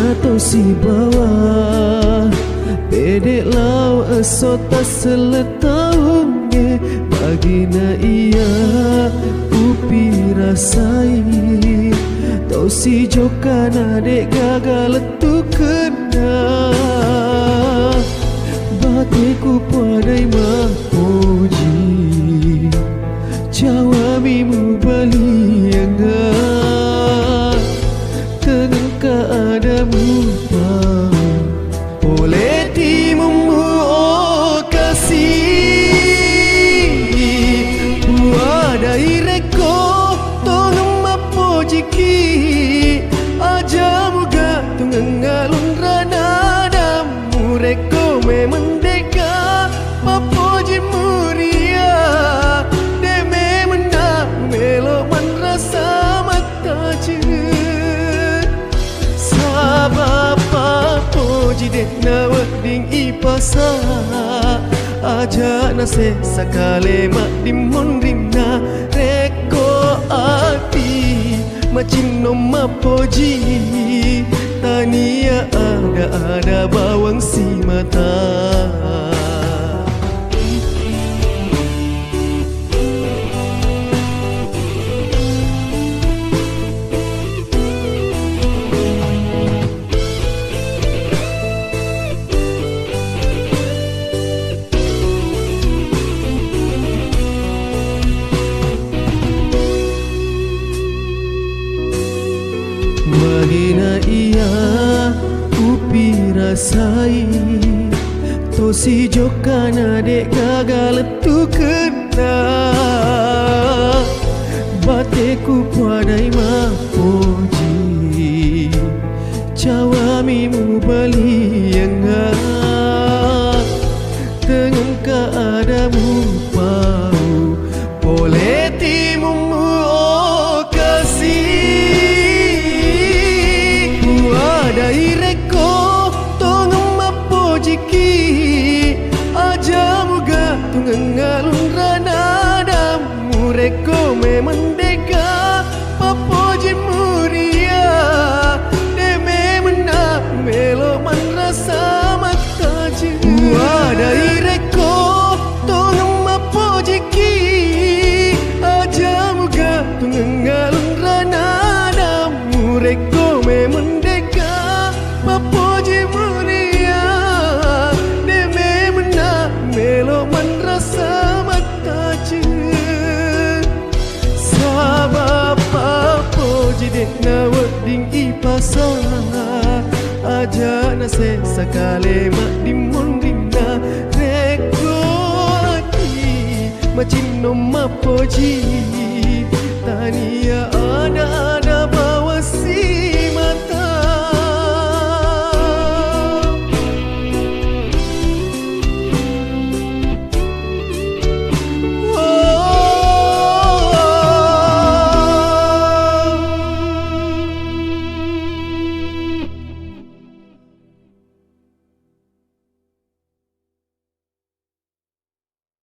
atau si bawah pedek lau esota seletahun ge bagina ia upi rasai tau si joka nadek gagal tu kena bateku padai mah puji jawamimu bali enggak tenang keadamu boleh timumu oh kasih buadai reko tolong mapo jiki aja muga tunggang alun rana damu reko memang deka mapo jimuria deme menang melo man rasa mata je sabapa jidek na wading ipasa aja na se sakale mak dimon rimna reko ati macin no mapoji tania ada bawang si mata bagina ia upi rasai to si joka nadek gagal tu kena bateku padai mah puji jawamimu bali enggak dengan keadamu pau boleh timumu oh kasih adai reko tongong mapo jiki aja muga tunggang alun rana damu reko memang deka mapo jimuria deme menang melo man rasa mata je adai reko tongong mapo jiki aja muga tunggang alun rana damu reko memang mapoji muria deme menang melo man rasa mata je sabapa poji dek na wading ipasa aja na se sakale mak dimon rinda reko ati macin no mapoji tania ada